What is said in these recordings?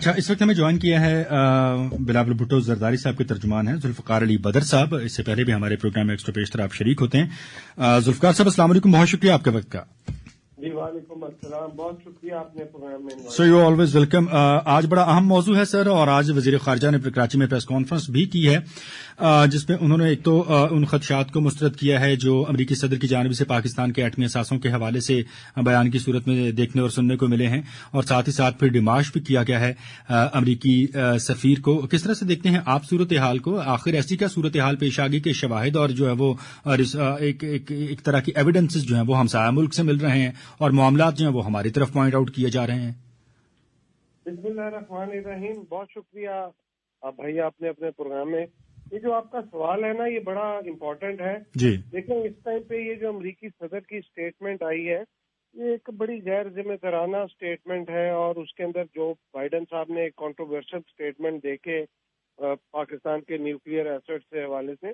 اچھا، اس وقت ہمیں جوائن کیا ہے بلاول بھٹو زرداری صاحب کے ترجمان ہیں ذوالفقار علی بدر صاحب. اس سے پہلے بھی ہمارے پروگرام میں ایکسٹرا پیشتر آپ شریک ہوتے ہیں. ذوالفقار صاحب السلام علیکم، بہت شکریہ آپ کے وقت کا. جی وعلیکم السلام، بہت شکریہ آپ نے پروگرام میں. So you always welcome. آج بڑا اہم موضوع ہے سر، اور آج وزیر خارجہ نے کراچی میں پریس کانفرنس بھی کی ہے جس میں انہوں نے ایک تو ان خدشات کو مسترد کیا ہے جو امریکی صدر کی جانب سے پاکستان کے ایٹمی اثاثوں کے حوالے سے بیان کی صورت میں دیکھنے اور سننے کو ملے ہیں، اور ساتھ ہی ساتھ پھر ڈیمارش بھی کیا گیا ہے امریکی سفیر کو. کس طرح سے دیکھتے ہیں آپ صورتحال کو؟ آخر ایسی کیا صورتحال پیش آ گئی کہ شواہد اور جو ہے وہ ایک طرح کی ایویڈنسز جو ہیں وہ ہمسایہ ملک سے مل رہے ہیں اور معاملات جو ہیں وہ ہماری طرف پوائنٹ آؤٹ کیے جا رہے ہیں؟ بسم اللہ الرحمن الرحیم. بہت شکریہ بھائی آپ نے اپنے پروگرام میں. یہ جو آپ کا سوال ہے نا یہ بڑا امپورٹنٹ ہے. جی دیکھیں اس ٹائم پہ یہ جو امریکی صدر کی اسٹیٹمنٹ آئی ہے یہ ایک بڑی غیر ذمہ دارانہ اسٹیٹمنٹ ہے، اور اس کے اندر جو بائیڈن صاحب نے ایک کنٹروورشل اسٹیٹمنٹ دے کے پاکستان کے نیوکلیئر ایسٹ سے حوالے سے،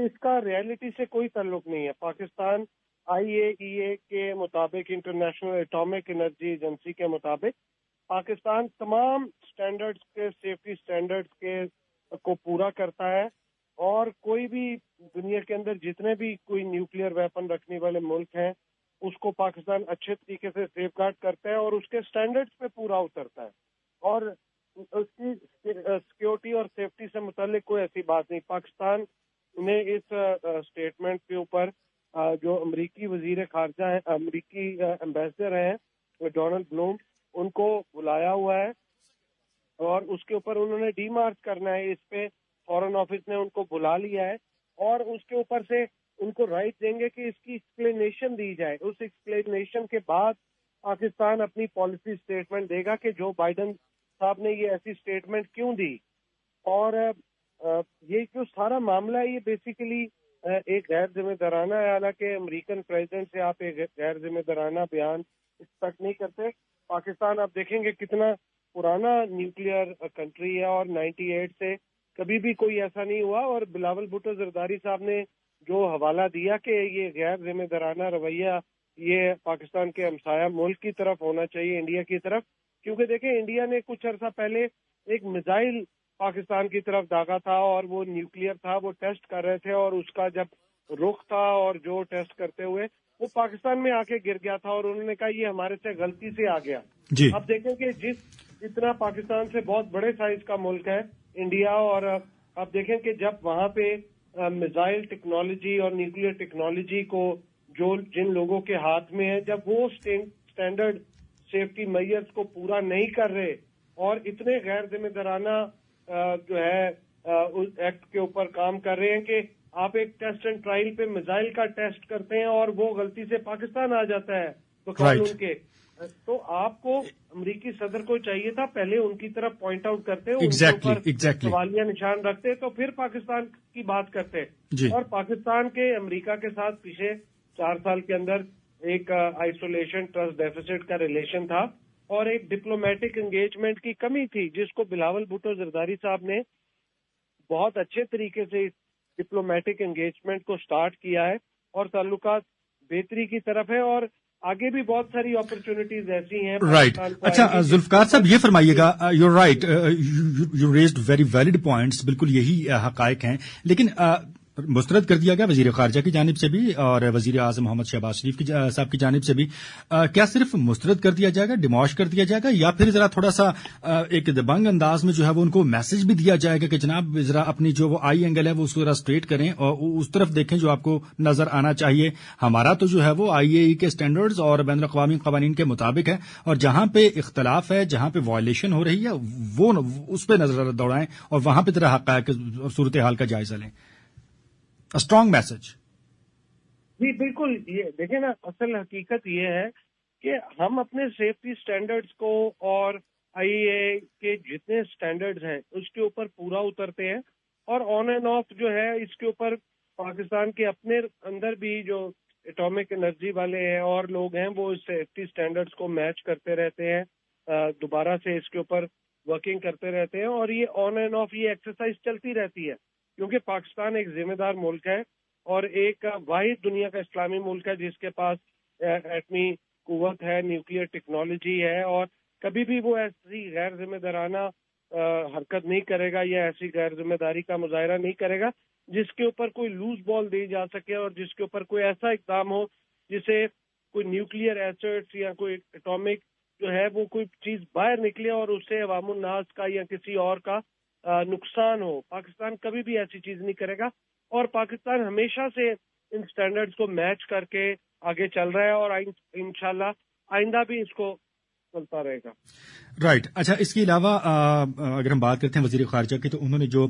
اس کا ریئلٹی سے کوئی تعلق نہیں ہے. پاکستان IAEA کے مطابق، انٹرنیشنل ایٹامک انرجی ایجنسی کے مطابق، پاکستان تمام سٹینڈرڈز کے سیفٹی سٹینڈرڈز کے کو پورا کرتا ہے، اور کوئی بھی دنیا کے اندر جتنے بھی کوئی نیوکلیئر ویپن رکھنے والے ملک ہیں اس کو پاکستان اچھے طریقے سے سیف گارڈ کرتا ہے اور اس کے سٹینڈرڈز پہ پورا اترتا ہے، اور اس کی سیکیورٹی اور سیفٹی سے متعلق کوئی ایسی بات نہیں. پاکستان نے اس اسٹیٹمنٹ کے اوپر جو امریکی وزیر خارجہ ہیں، امریکی ایمبیسڈر ہیں ڈونلڈ بلوم، ان کو بلایا ہوا ہے، اور اس کے اوپر انہوں نے ڈی مارچ کرنا ہے. اس پہ فارن آفس نے ان کو بلا لیا ہے، اور اس کے اوپر سے ان کو رائٹ دیں گے کہ اس کی ایکسپلینیشن دی جائے. اس ایکسپلینیشن کے بعد پاکستان اپنی پالیسی اسٹیٹمنٹ دے گا کہ جو بائیڈن صاحب نے یہ ایسی اسٹیٹمنٹ کیوں دی. اور یہ جو سارا معاملہ ہے یہ بیسیکلی ایک غیر ذمہ دارانہ ہے. حالانکہ امریکن پریزیڈنٹ سے آپ ایک غیر ذمہ دارانہ بیان ایکسپیکٹ نہیں کرتے. پاکستان آپ دیکھیں گے کتنا پرانا نیوکلیئر کنٹری ہے، اور 98 سے کبھی بھی کوئی ایسا نہیں ہوا. اور بلاول بھٹو زرداری صاحب نے جو حوالہ دیا کہ یہ غیر ذمہ دارانہ رویہ یہ پاکستان کے ہمسایہ ملک کی طرف ہونا چاہیے، انڈیا کی طرف، کیونکہ دیکھیں انڈیا نے کچھ عرصہ پہلے ایک میزائل پاکستان کی طرف داغا تھا، اور وہ نیوکلیئر تھا، وہ ٹیسٹ کر رہے تھے، اور اس کا جب رخ تھا اور جو ٹیسٹ کرتے ہوئے وہ پاکستان میں آ کے گر گیا تھا، اور انہوں نے کہا یہ ہمارے سے غلطی سے آ گیا. جی اب دیکھیں کہ اتنا پاکستان سے بہت بڑے سائز کا ملک ہے انڈیا، اور اب دیکھیں کہ جب وہاں پہ میزائل ٹیکنالوجی اور نیوکلیئر ٹیکنالوجی کو جن لوگوں کے ہاتھ میں ہے، جب وہ اسٹینڈرڈ سیفٹی میئرز کو پورا نہیں کر رہے اور اتنے غیر ذمہ دارانہ جو ہے ایکٹ کے اوپر کام کر رہے ہیں کہ آپ ایک ٹیسٹ اینڈ ٹرائل پہ میزائل کا ٹیسٹ کرتے ہیں اور وہ غلطی سے پاکستان آ جاتا ہے بقول ان کے، تو آپ کو امریکی صدر کو چاہیے تھا پہلے ان کی طرف پوائنٹ آؤٹ کرتے، ان کے اوپر سوالیہ نشان رکھتے تو پھر پاکستان کی بات کرتے. اور پاکستان کے امریکہ کے ساتھ پچھلے 4 سال کے اندر ایک آئسولیشن ٹرسٹ ڈیفیسٹ کا ریلیشن تھا، اور ایک ڈپلومیٹک انگیجمنٹ کی کمی تھی، جس کو بلاول بھٹو زرداری صاحب نے بہت اچھے طریقے سے ڈپلومیٹک انگیجمنٹ کو سٹارٹ کیا ہے، اور تعلقات بہتری کی طرف ہے، اور آگے بھی بہت ساری اپرچونٹیز ایسی ہیں. رائٹ. اچھا ذوالفقار صاحب یہ فرمائیے گا، you right, you raised very valid points, بالکل یہی حقائق ہیں، لیکن مسترد کر دیا گیا وزیر خارجہ کی جانب سے بھی اور وزیر اعظم محمد شہباز شریف صاحب کی جانب سے بھی. کیا صرف مسترد کر دیا جائے گا، ڈیموش کر دیا جائے گا، یا پھر ذرا تھوڑا سا ایک دبنگ انداز میں جو ہے وہ ان کو میسج بھی دیا جائے گا کہ جناب ذرا اپنی جو وہ آئی اینگل ہے وہ اس کو ذرا اسٹریٹ کریں اور اس طرف دیکھیں جو آپ کو نظر آنا چاہیے. ہمارا تو جو ہے وہ IAEA کے اسٹینڈرڈز اور بین الاقوامی قوانین کے مطابق ہے، اور جہاں پہ اختلاف ہے، جہاں پہ وائلیشن ہو رہی ہے وہ اس پہ نظر دوڑائیں اور وہاں پہ ذرا حقائق اور صورتحال کا جائزہ لیں. Strong message. جی بالکل. یہ دیکھیں نا، اصل حقیقت یہ ہے کہ ہم اپنے سیفٹی سٹینڈرڈز کو اور IAEA کے جتنے سٹینڈرڈز ہیں اس کے اوپر پورا اترتے ہیں، اور آن اینڈ آف جو ہے اس کے اوپر پاکستان کے اپنے اندر بھی جو ایٹامک انرجی والے ہیں اور لوگ ہیں وہ سیفٹی سٹینڈرڈز کو میچ کرتے رہتے ہیں، دوبارہ سے اس کے اوپر ورکنگ کرتے رہتے ہیں، اور یہ آن اینڈ آف یہ ایکسرسائز چلتی رہتی ہے، کیونکہ پاکستان ایک ذمہ دار ملک ہے اور ایک واحد دنیا کا اسلامی ملک ہے جس کے پاس ایٹمی قوت ہے، نیوکلیئر ٹیکنالوجی ہے، اور کبھی بھی وہ ایسی غیر ذمہ دارانہ حرکت نہیں کرے گا یا ایسی غیر ذمہ داری کا مظاہرہ نہیں کرے گا جس کے اوپر کوئی لوز بال دی جا سکے اور جس کے اوپر کوئی ایسا اقدام ہو جسے کوئی نیوکلیئر ایسٹس یا کوئی ایٹامک جو ہے وہ کوئی چیز باہر نکلے اور اس سے عوام الناس کا یا کسی اور کا نقصان ہو. پاکستان کبھی بھی ایسی چیز نہیں کرے گا اور پاکستان ہمیشہ سے ان سٹینڈرڈز کو میچ کر کے آگے چل رہا ہے اور انشاءاللہ آئندہ بھی اس کو چلتا رہے گا. رائٹ. اچھا، اس کے علاوہ اگر ہم بات کرتے ہیں وزیر خارجہ کی، تو انہوں نے جو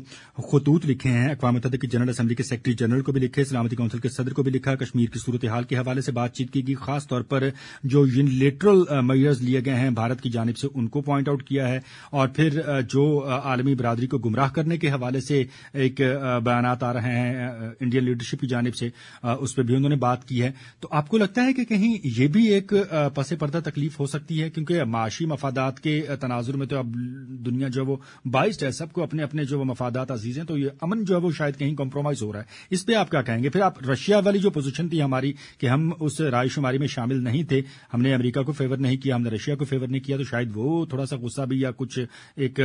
خطوط لکھے ہیں اقوام متحدہ کی جنرل اسمبلی کے سیکرٹری جنرل کو بھی لکھے، سلامتی کونسل کے صدر کو بھی لکھا، کشمیر کی صورتحال کے حوالے سے بات چیت کی گئی، خاص طور پر جو یونیلیٹرل میئرز لیے گئے ہیں بھارت کی جانب سے ان کو پوائنٹ آؤٹ کیا ہے، اور پھر جو عالمی برادری کو گمراہ کرنے کے حوالے سے ایک بیانات آ رہے ہیں انڈین لیڈرشپ کی جانب سے، اس پہ بھی انہوں نے بات کی ہے. تو آپ کو لگتا ہے کہ کہیں یہ بھی ایک پس پردہ تکلیف ہو سکتی ہے، کیونکہ معاشی مفادات کے تناظر میں تو اب دنیا جو ہے وہ باعث ہے، سب کو اپنے اپنے جو مفادات عزیز ہیں، تو یہ امن جو ہے وہ شاید کہیں کمپرومائز ہو رہا ہے. اس پہ آپ کیا کہیں گے؟ پھر آپ رشیا والی جو پوزیشن تھی ہماری کہ ہم اس رائے شماری میں شامل نہیں تھے، ہم نے امریکہ کو فیور نہیں کیا، ہم نے رشیا کو فیور نہیں کیا، تو شاید وہ تھوڑا سا غصہ بھی یا کچھ ایک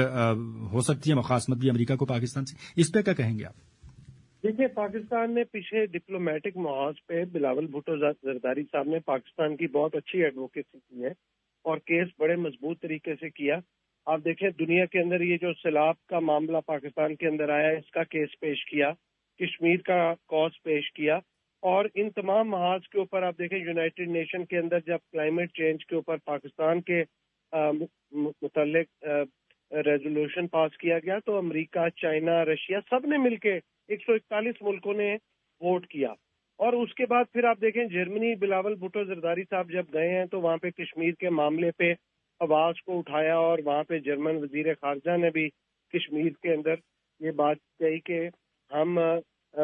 ہو سکتی ہے مخاصمت بھی امریکہ کو پاکستان سے. اس پہ کیا کہیں گے آپ؟ دیکھیے، پاکستان نے پیچھے ڈپلومیٹک محاذ پہ بلاول بھٹو زرداری صاحب نے پاکستان کی بہت اچھی ایڈوکیسی کی ہے اور کیس بڑے مضبوط طریقے سے کیا. آپ دیکھیں دنیا کے اندر یہ جو سیلاب کا معاملہ پاکستان کے اندر آیا، اس کا کیس پیش کیا، کشمیر کا کاز پیش کیا، اور ان تمام محاذ کے اوپر آپ دیکھیں یونائٹڈ نیشن کے اندر جب کلائمیٹ چینج کے اوپر پاکستان کے متعلق ریزولوشن پاس کیا گیا تو امریکہ، چائنا، رشیا سب نے مل کے 141 ملکوں نے ووٹ کیا. اور اس کے بعد پھر آپ دیکھیں جرمنی بلاول بھٹو زرداری صاحب جب گئے ہیں تو وہاں پہ کشمیر کے معاملے پہ آواز کو اٹھایا اور وہاں پہ جرمن وزیر خارجہ نے بھی کشمیر کے اندر یہ بات کہی کہ ہم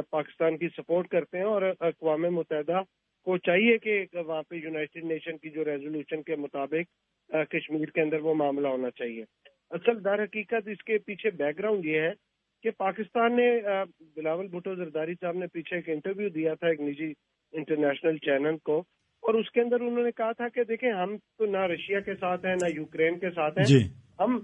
پاکستان کی سپورٹ کرتے ہیں اور اقوام متحدہ کو چاہیے کہ وہاں پہ یونائٹڈ نیشن کی جو ریزولوشن کے مطابق کشمیر کے اندر وہ معاملہ ہونا چاہیے. اصل در حقیقت اس کے پیچھے بیک گراؤنڈ یہ ہے کہ پاکستان نے بلاول بھٹو زرداری صاحب نے پیچھے ایک انٹرویو دیا تھا ایک نجی انٹرنیشنل چینل کو، اور اس کے اندر انہوں نے کہا تھا کہ دیکھیں ہم تو نہ رشیا کے ساتھ ہیں نہ یوکرین کے ساتھ ہیں. جی. ہم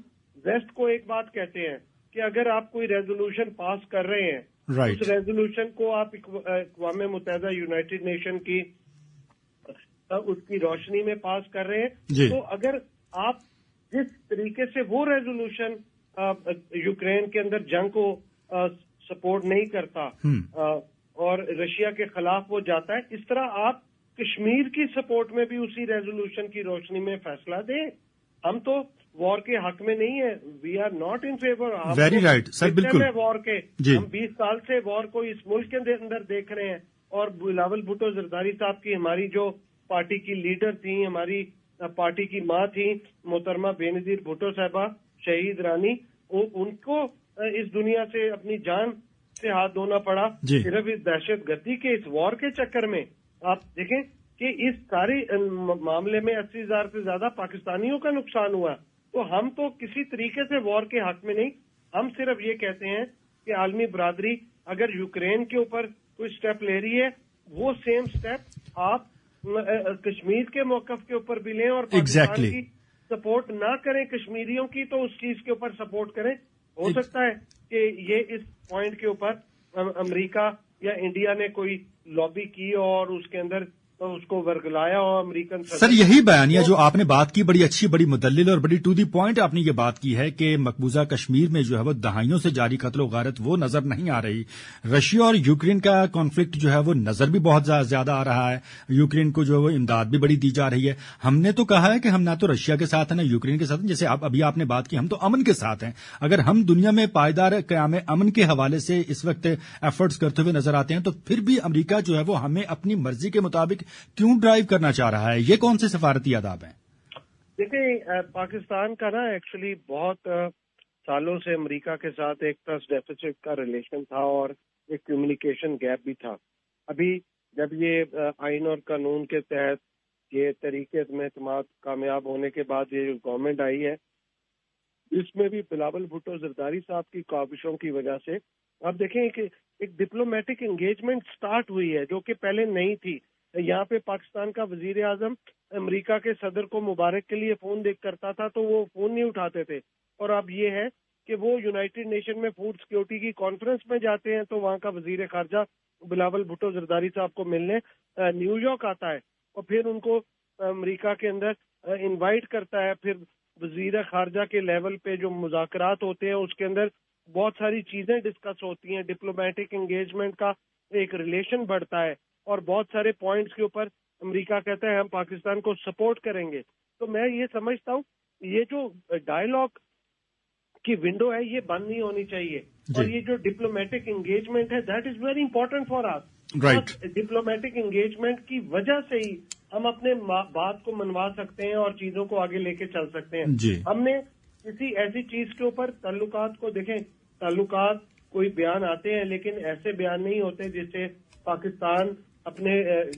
ویسٹ کو ایک بات کہتے ہیں کہ اگر آپ کوئی ریزولوشن پاس کر رہے ہیں اس ریزولوشن کو آپ اقوام متحدہ یونائٹڈ نیشن کی اس کی روشنی میں پاس کر رہے ہیں تو اگر آپ جس طریقے سے وہ ریزولوشن یوکرین کے اندر جنگ کو سپورٹ نہیں کرتا اور رشیا کے خلاف وہ جاتا ہے، اس طرح آپ کشمیر کی سپورٹ میں بھی اسی ریزولوشن کی روشنی میں فیصلہ دیں. ہم تو وار کے حق میں نہیں ہے، we are not in favour. Very right sir, بالکل. وار کے ہم 20 سال سے وار کو اس ملک کے اندر دیکھ رہے ہیں، اور بلاول بھٹو زرداری صاحب کی ہماری جو پارٹی کی لیڈر تھیں، ہماری پارٹی کی ماں تھیں محترمہ بے نظیر بھٹو صاحبہ شہید رانی، ان کو اس دنیا سے اپنی جان سے ہاتھ دھونا پڑا صرف اس دہشت گردی کے اس وار کے چکر میں. آپ دیکھیں کہ اس ساری معاملے میں 80,000 سے زیادہ پاکستانیوں کا نقصان ہوا. تو ہم تو کسی طریقے سے وار کے حق میں نہیں، ہم صرف یہ کہتے ہیں کہ عالمی برادری اگر یوکرین کے اوپر کوئی سٹیپ لے رہی ہے وہ سیم سٹیپ آپ کشمیر کے موقف کے اوپر بھی لیں، اور پاکستان کی سپورٹ نہ کریں کشمیریوں کی تو اس چیز کے اوپر سپورٹ کریں. ہو سکتا ہے کہ یہ اس پوائنٹ کے اوپر امریکہ یا انڈیا نے کوئی لابی کی اور اس کے اندر اس کو ورگلایا اور امریکن سر یہی بیانیہ جو آپ نے بات کی بڑی اچھی، بڑی مدلل اور بڑی ٹو دی پوائنٹ آپ نے یہ بات کی ہے کہ مقبوضہ کشمیر میں جو ہے وہ دہائیوں سے جاری قتل و غارت وہ نظر نہیں آ رہی. رشیا اور یوکرین کا کانفلکٹ جو ہے وہ نظر بھی بہت زیادہ آ رہا ہے، یوکرین کو جو ہے وہ امداد بھی بڑی دی جا رہی ہے. ہم نے تو کہا ہے کہ ہم نہ تو رشیا کے ساتھ ہیں نہ یوکرین کے ساتھ ہیں، جیسے ابھی آپ نے بات کی ہم تو امن کے ساتھ ہیں. اگر ہم دنیا میں پائیدار قیام امن کے حوالے سے اس وقت ایفرٹس کرتے ہوئے نظر آتے ہیں تو پھر بھی امریکہ جو ہے وہ ہمیں اپنی مرضی کے مطابق کیوں ڈرائیو کرنا چاہ رہا ہے؟ یہ کون سے سفارتی آداب ہیں؟ دیکھیں پاکستان کا نا ایکچولی بہت سالوں سے امریکہ کے ساتھ ایک ٹرسٹ ڈیفیسٹ کا ریلیشن تھا اور ایک کمیونیکیشن گیپ بھی تھا. ابھی جب یہ آئین اور قانون کے تحت یہ طریقے میں اعتماد کامیاب ہونے کے بعد یہ گورنمنٹ آئی ہے، اس میں بھی بلاول بھٹو زرداری صاحب کی کاوشوں کی وجہ سے آپ دیکھیں کہ ایک ڈپلومیٹک انگیجمنٹ سٹارٹ ہوئی ہے جو کہ پہلے نہیں تھی. یہاں پہ پاکستان کا وزیر اعظم امریکہ کے صدر کو مبارک کے لیے فون کرتا تھا تو وہ فون نہیں اٹھاتے تھے، اور اب یہ ہے کہ وہ یونائٹڈ نیشن میں فوڈ سیکورٹی کی کانفرنس میں جاتے ہیں تو وہاں کا وزیر خارجہ بلاول بھٹو زرداری صاحب کو ملنے نیو یارک آتا ہے، اور پھر ان کو امریکہ کے اندر انوائٹ کرتا ہے. پھر وزیر خارجہ کے لیول پہ جو مذاکرات ہوتے ہیں اس کے اندر بہت ساری چیزیں ڈسکس ہوتی ہیں، ڈپلومیٹک انگیجمنٹ کا ایک ریلیشن بڑھتا ہے، اور بہت سارے پوائنٹس کے اوپر امریکہ کہتا ہے ہم پاکستان کو سپورٹ کریں گے. تو میں یہ سمجھتا ہوں یہ جو ڈائیلاگ کی ونڈو ہے یہ بند نہیں ہونی چاہیے، اور یہ جو ڈپلومیٹک انگیجمنٹ ہے that is very important for us. Diplomatic engagement کی وجہ سے ہی ہم اپنے بات کو منوا سکتے ہیں اور چیزوں کو آگے لے کے چل سکتے ہیں. ہم نے کسی ایسی چیز کے اوپر تعلقات کو دیکھیں، تعلقات کوئی بیان آتے ہیں لیکن ایسے بیان نہیں ہوتے جس سے پاکستان اپنے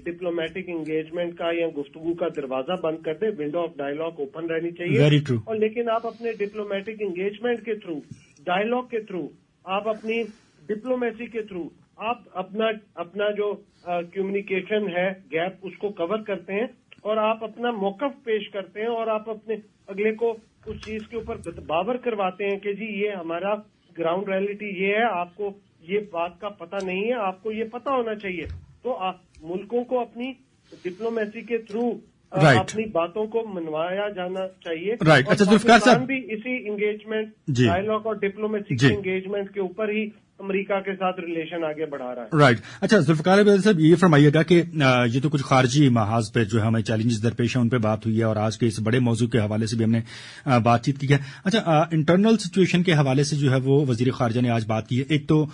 ڈپلومیٹک انگیجمنٹ کا یا گفتگو کا دروازہ بند کر دے. ونڈو آف ڈائیلاگ اوپن رہنی چاہیے، اور لیکن آپ اپنے ڈپلومیٹک انگیجمنٹ کے تھرو، ڈائیلاگ کے تھرو، آپ اپنی ڈپلومیسی کے تھرو آپ اپنا جو کمیونیکیشن ہے گیپ اس کو کور کرتے ہیں، اور آپ اپنا موقف پیش کرتے ہیں، اور آپ اپنے اگلے کو اس چیز کے اوپر باور کرواتے ہیں کہ جی یہ ہمارا گراؤنڈ ریئلٹی یہ ہے، آپ کو یہ بات کا پتہ نہیں ہے، آپ کو یہ پتہ ہونا چاہیے. تو ملکوں کو اپنی ڈپلومیسی کے تھرو اپنی باتوں کو منوایا جانا چاہیے. اچھا ذوالفقار صاحب بھی اسی انگیجمنٹ ڈائیلاگ اور ڈپلومیسی کے انگیجمنٹ کے اوپر ہی امریکہ کے ساتھ ریلیشن آگے بڑھا رہا ہے. اچھا ذوالفقار صاحب یہ فرمائیے گا کہ یہ تو کچھ خارجی محاذ پہ جو ہمیں چیلنجز درپیش ہیں ان پہ بات ہوئی ہے، اور آج کے اس بڑے موضوع کے حوالے سے بھی ہم نے بات چیت کی ہے. اچھا انٹرنل سچویشن کے حوالے سے جو ہے وہ وزیر خارجہ نے آج بات کی ہے. ایک تو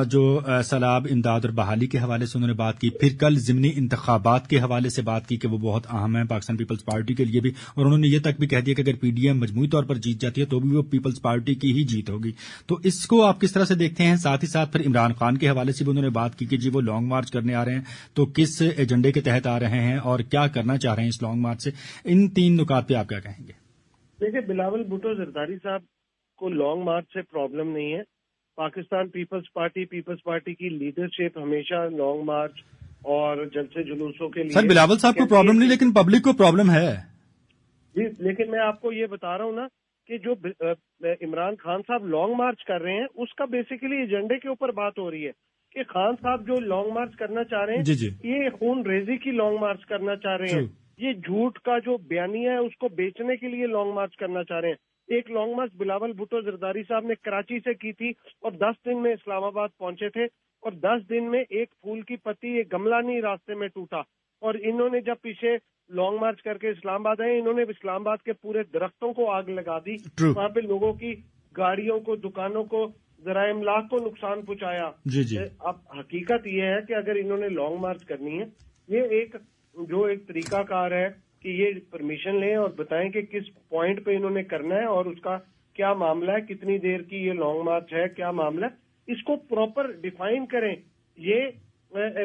جو سیلاب، امداد اور بحالی کے حوالے سے انہوں نے بات کی، پھر کل ضمنی انتخابات کے حوالے سے بات کی کہ وہ بہت اہم ہیں پاکستان پیپلز پارٹی کے لیے بھی، اور انہوں نے یہ تک بھی کہہ دیا کہ اگر پی ڈی ایم مجموعی طور پر جیت جاتی ہے تو بھی وہ پیپلز پارٹی کی ہی جیت ہوگی. تو اس کو آپ کس طرح سے دیکھتے ہیں؟ ساتھ ہی ساتھ پھر عمران خان کے حوالے سے بھی انہوں نے بات کی کہ جی وہ لانگ مارچ کرنے آ رہے ہیں تو کس ایجنڈے کے تحت آ رہے ہیں اور کیا کرنا چاہ رہے ہیں اس لانگ مارچ سے. ان تین نکات پہ آپ کیا کہیں گے؟ دیکھیں، بلاول بھٹو زرداری صاحب کو لانگ مارچ سے پرابلم نہیں ہے. پاکستان پیپلز پارٹی کی لیڈرشپ ہمیشہ لانگ مارچ اور جلسے جلوسوں کے لیے. سر بلاول صاحب کو پرابلم نہیں لیکن پبلک کو پرابلم ہے. جی لیکن میں آپ کو یہ بتا رہا ہوں نا کہ جو عمران خان صاحب لانگ مارچ کر رہے ہیں اس کا بیسیکلی ایجنڈے کے اوپر بات ہو رہی ہے کہ خان صاحب جو لانگ مارچ کرنا چاہ رہے ہیں یہ خون ریزی کی لانگ مارچ کرنا چاہ رہے ہیں. یہ جھوٹ کا جو بیانیہ ہے اس کو بیچنے کے لیے لانگ مارچ کرنا چاہ رہے ہیں. ایک لانگ مارچ بلاول بھٹو زرداری صاحب نے کراچی سے کی تھی اور 10 دن میں اسلام آباد پہنچے تھے، اور 10 دن میں ایک پھول کی پتی، ایک گملہ نہیں راستے میں ٹوٹا. اور انہوں نے جب پیچھے لانگ مارچ کر کے اسلام آباد آئے، انہوں نے اسلام آباد کے پورے درختوں کو آگ لگا دی، وہاں پہ لوگوں کی گاڑیوں کو، دکانوں کو، ذرائع املاک کو نقصان پہنچایا. اب حقیقت یہ ہے کہ اگر انہوں نے لانگ مارچ کرنی ہے، یہ ایک طریقہ کار ہے کہ یہ پرمیشن لیں اور بتائیں کہ کس پوائنٹ پہ انہوں نے کرنا ہے اور اس کا کیا معاملہ ہے، کتنی دیر کی یہ لانگ مارچ ہے، کیا معاملہ ہے، اس کو پراپر ڈیفائن کریں. یہ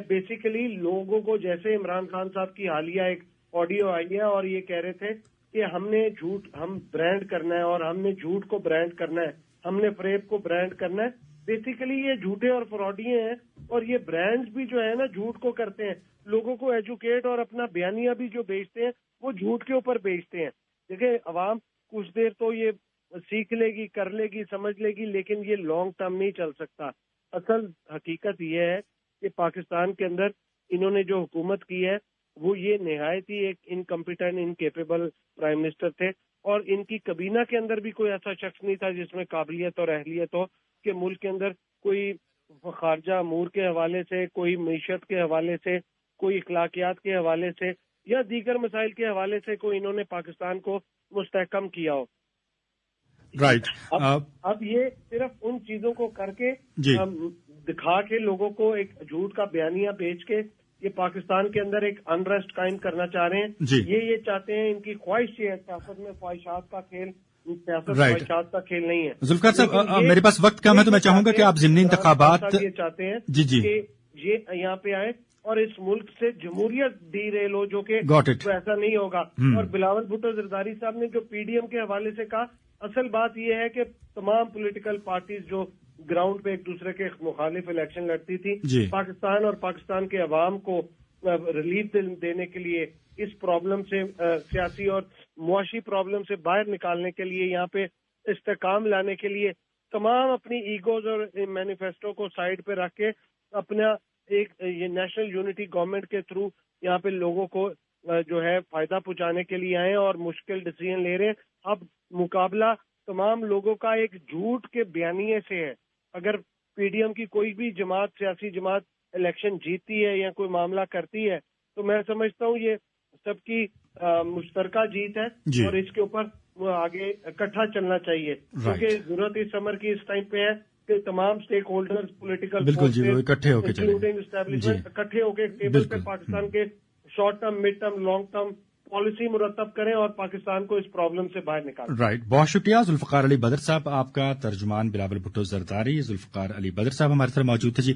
بیسیکلی لوگوں کو، جیسے عمران خان صاحب کی حالیہ ایک آڈیو آئی ہے اور یہ کہہ رہے تھے کہ ہم برانڈ کرنا ہے اور ہم نے جھوٹ کو برانڈ کرنا ہے، ہم نے فریب کو برانڈ کرنا ہے. بیسیکلی یہ جھوٹے اور فراڈیے ہیں، اور یہ برانڈز بھی جو ہے نا جھوٹ کو کرتے ہیں. لوگوں کو ایجوکیٹ اور اپنا بیانیہ بھی جو بیچتے ہیں وہ جھوٹ کے اوپر بیچتے ہیں. دیکھیں عوام کچھ دیر تو یہ سیکھ لے گی، کر لے گی، سمجھ لے گی، لیکن یہ لانگ ٹرم نہیں چل سکتا. اصل حقیقت یہ ہے کہ پاکستان کے اندر انہوں نے جو حکومت کی ہے وہ یہ نہایت ہی ایک انکمپیٹنٹ، انکیپیبل پرائم منسٹر تھے، اور ان کی کابینہ کے اندر بھی کوئی ایسا شخص نہیں تھا جس میں قابلیت اور اہلیت ہو کہ ملک کے اندر کوئی خارجہ امور کے حوالے سے، کوئی معیشت کے حوالے سے، کوئی اخلاقیات کے حوالے سے یا دیگر مسائل کے حوالے سے کوئی انہوں نے پاکستان کو مستحکم کیا ہو. اب یہ صرف ان چیزوں کو کر کے دکھا کے لوگوں کو ایک جھوٹ کا بیانیہ بیچ کے یہ پاکستان کے اندر ایک انریسٹ قائم کرنا چاہ رہے ہیں. یہ چاہتے ہیں، ان کی خواہش یہ ہے. سیاست میں خواہشات کا کھیل، خواہشات کا کھیل نہیں ہے. ذوالفقار صاحب میرے پاس وقت کم ہے تو میں چاہوں گا کہ آپ ضمنی انتخابات یہ چاہتے ہیں کہ یہ یہاں پہ آئے اور اس ملک سے جمہوریت ڈی ریل ہو، جو کہ ایسا نہیں ہوگا. اور بلاول بھٹو زرداری صاحب نے جو پی ڈی ایم کے حوالے سے کہا، اصل بات یہ ہے کہ تمام پولیٹیکل پارٹیز جو گراؤنڈ پہ ایک دوسرے کے مخالف الیکشن لڑتی تھی، پاکستان اور پاکستان کے عوام کو ریلیف دینے کے لیے، اس پرابلم سے سیاسی اور معاشی پرابلم سے باہر نکالنے کے لیے، یہاں پہ استحکام لانے کے لیے تمام اپنی ایگوز اور مینیفیسٹو کو سائڈ پہ رکھ کے اپنا ایک یہ نیشنل یونٹی گورنمنٹ کے تھرو یہاں پہ لوگوں کو جو ہے فائدہ پہنچانے کے لیے آئے اور مشکل ڈیسیژن لے رہے ہیں. اب مقابلہ تمام لوگوں کا ایک جھوٹ کے بیانیے سے ہے. اگر پی ڈی ایم کی کوئی بھی جماعت، سیاسی جماعت الیکشن جیتتی ہے یا کوئی معاملہ کرتی ہے تو میں سمجھتا ہوں یہ سب کی مشترکہ جیت ہے اور اس کے اوپر آگے اکٹھا چلنا چاہیے کیونکہ ضرورت اس عمر کی اس ٹائم پہ ہے کہ تمام اسٹیک ہولڈرز، پولیٹیکل اکٹھے ہو کے انکلوڈنگ اسٹیبلشمنٹ اکٹھے ہو کے ٹیبل پہ پاکستان کے short term, mid term, long term policy مرتب کریں اور پاکستان کو اس پرابلم سے باہر نکالیں. رائٹ، بہت شکریہ ذوالفقار علی بدر صاحب. آپ کا ترجمان بلاول بھٹو زرداری. ذوالفقار علی بدر صاحب ہمارے ساتھ موجود تھے. جی